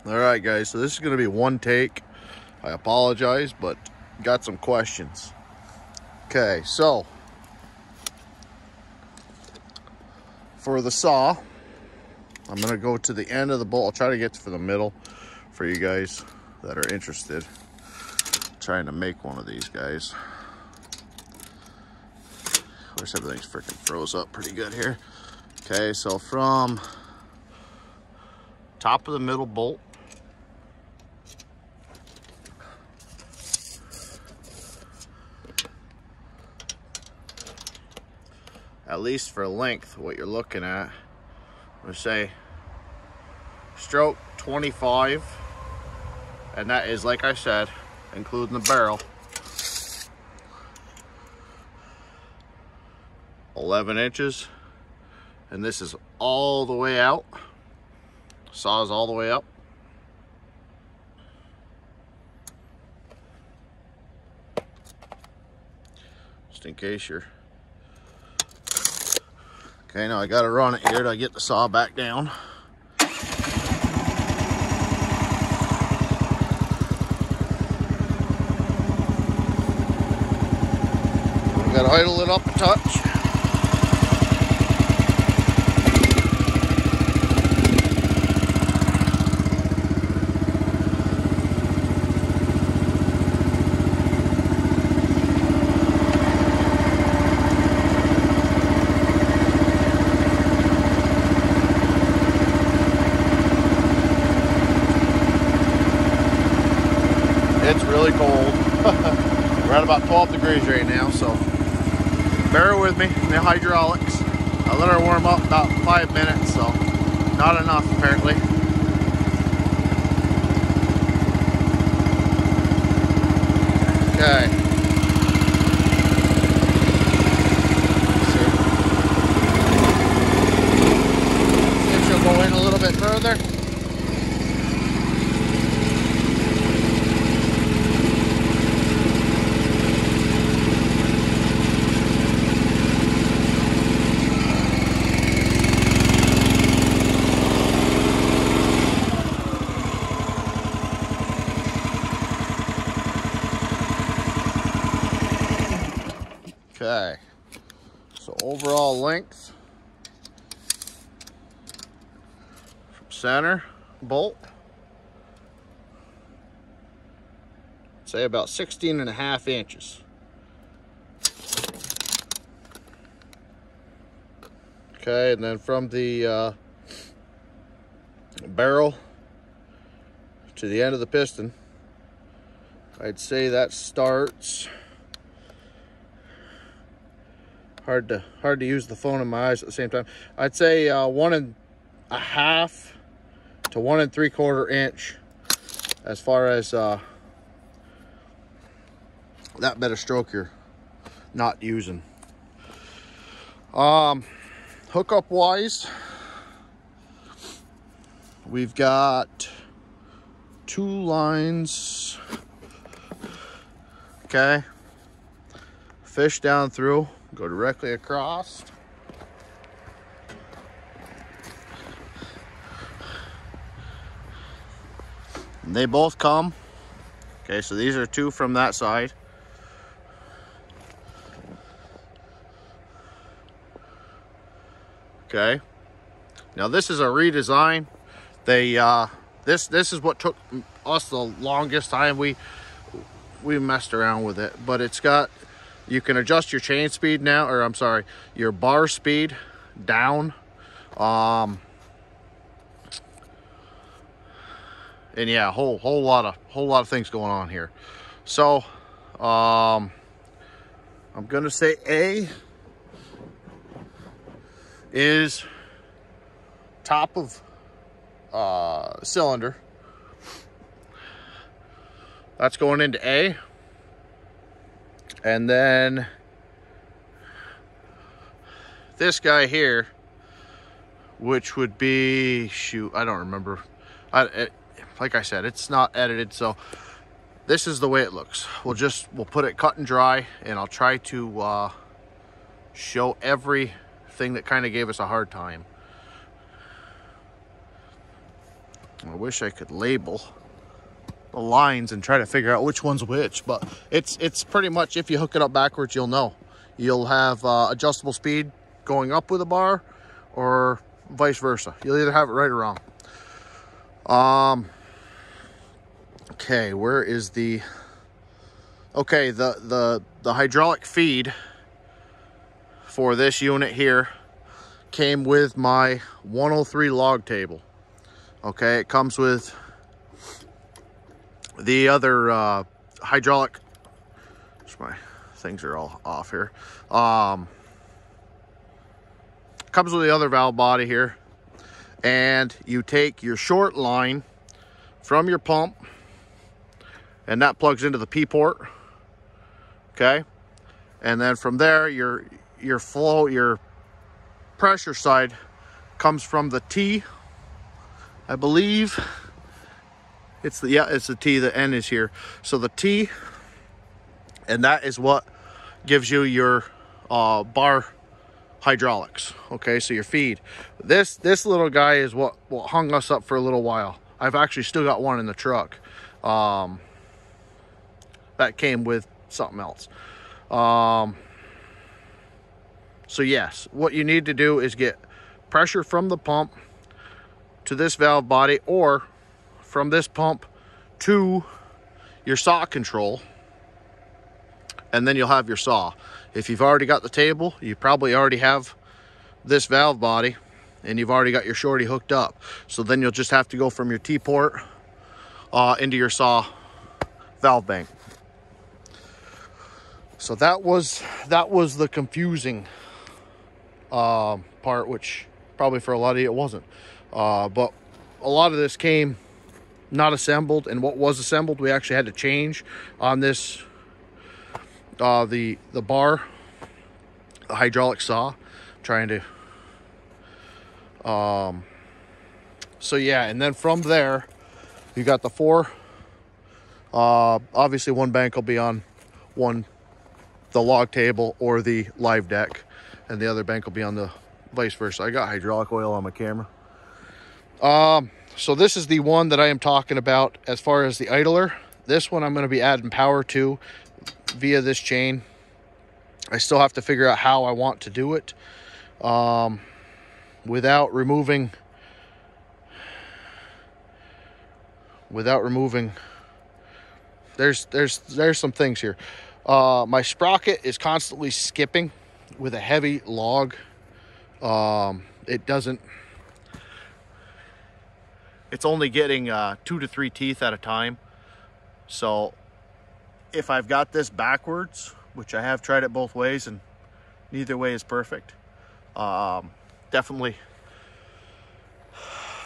All right, guys, so this is going to be one take. I apologize, but got some questions. Okay, so for the saw, I'm going to go to the end of the bolt. I'll try to get to the middle for you guys that are interested. I'm trying to make one of these guys. Of course, everything's freaking froze up pretty good here. Okay, so from top of the middle bolt, at least for length, what you're looking at, I'm gonna say stroke 25, and that is, like I said, including the barrel, 11 inches, and this is all the way out. Saws all the way up. Just in case you're... Okay, now I gotta run it here to get the saw back down. I gotta idle it up a touch. It's really cold. We're at about 12 degrees right now, so bear with me. The hydraulics, I let her warm up about 5 minutes, so not enough apparently. Okay. See if she'll go in a little bit further. Okay, so overall length from center bolt, say about 16.5 inches. Okay, and then from the barrel to the end of the piston, I'd say that starts... Hard to use the phone in my eyes at the same time. I'd say 1.5 to 1 3/4 inch as far as that bit of stroke you're not using. Hookup wise, we've got 2 lines. Okay, fish down through. Go directly across. And they both come. Okay, so these are 2 from that side. Okay. Now this is a redesign. They this is what took us the longest time. We messed around with it, but it's got, you can adjust your chain speed now, or I'm sorry, your bar speed down. And yeah, a whole lot of things going on here. So I'm gonna say A is top of cylinder. That's going into A. And then this guy here, which would be, shoot, I don't remember. Like I said, it's not edited, so this is the way it looks. We'll put it cut and dry, and I'll try to show everything that kind of gave us a hard time. I wish I could label the lines and try to figure out which one's which, but it's pretty much, if you hook it up backwards, you'll know. You'll have adjustable speed going up with a bar, or vice versa. You'll either have it right or wrong. Okay, where is the... Okay, the hydraulic feed for this unit here came with my 103 log table. Okay, it comes with the other hydraulic... My things are all off here. Comes with the other valve body here, and you take your short line from your pump, and that plugs into the P port. Okay, and then from there your flow, your pressure side comes from the T, I believe. It's the T, the N is here. So the T, and that is what gives you your bar hydraulics. Okay, so your feed. This little guy is what hung us up for a little while. I've actually still got one in the truck. That came with something else. So yes, what you need to do is get pressure from the pump to this valve body, or from this pump to your saw control, and then you'll have your saw. If you've already got the table, you probably already have this valve body, and you've already got your shorty hooked up. So then you'll just have to go from your T-port into your saw valve bank. So that was the confusing part, which probably for a lot of you it wasn't. But a lot of this came not assembled, and what was assembled we actually had to change on this, the bar, the hydraulic saw. Trying to so yeah, and then from there you got the four, obviously one bank will be on the log table or the live deck, and the other bank will be on the vice versa. I got hydraulic oil on my camera. So this is the one that I am talking about as far as the idler. This one I'm going to be adding power to via this chain. I still have to figure out how I want to do it without removing there's some things here. My sprocket is constantly skipping with a heavy log. It's only getting 2 to 3 teeth at a time. So if I've got this backwards, which I have tried it both ways and neither way is perfect, definitely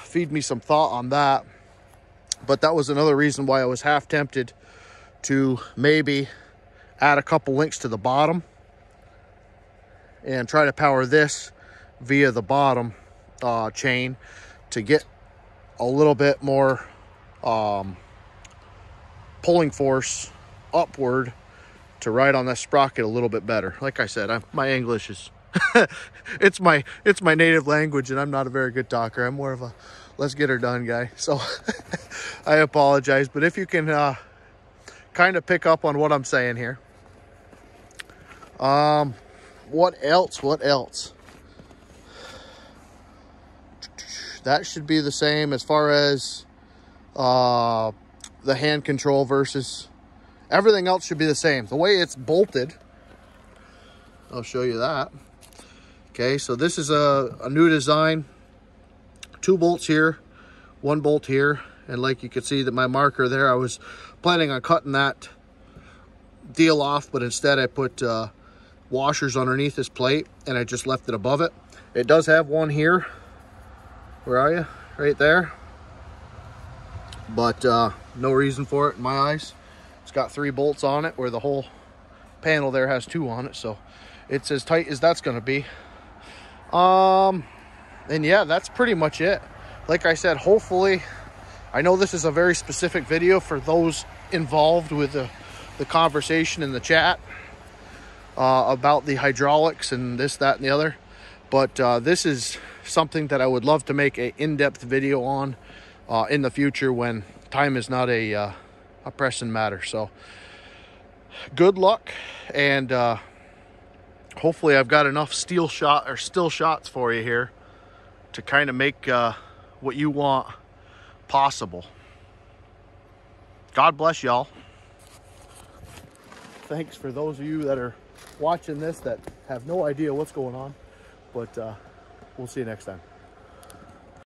feed me some thought on that. But that was another reason why I was half tempted to maybe add a couple links to the bottom and try to power this via the bottom chain to get a little bit more pulling force upward to ride on that sprocket a little bit better. Like I said, my English is it's my native language, and I'm not a very good talker. I'm more of a let's get her done guy. So I apologize, but if you can kind of pick up on what I'm saying here. What else? That should be the same as far as the hand control versus everything else should be the same. The way it's bolted, I'll show you that. Okay, so this is a new design. 2 bolts here, 1 bolt here, and like you can see that my marker there, I was planning on cutting that deal off, but instead I put washers underneath this plate, and I just left it above it. It does have one here. Where are you? Right there. But no reason for it in my eyes. It's got 3 bolts on it, where the whole panel there has 2 on it, so it's as tight as that's going to be. And yeah, that's pretty much it. Like I said, hopefully, I know this is a very specific video for those involved with the conversation in the chat about the hydraulics and this, that, and the other. But this is something that I would love to make an in-depth video on in the future when time is not a pressing matter. So good luck, and hopefully I've got enough still shots for you here to kind of make what you want possible. God bless y'all. Thanks for those of you that are watching this that have no idea what's going on, but we'll see you next time.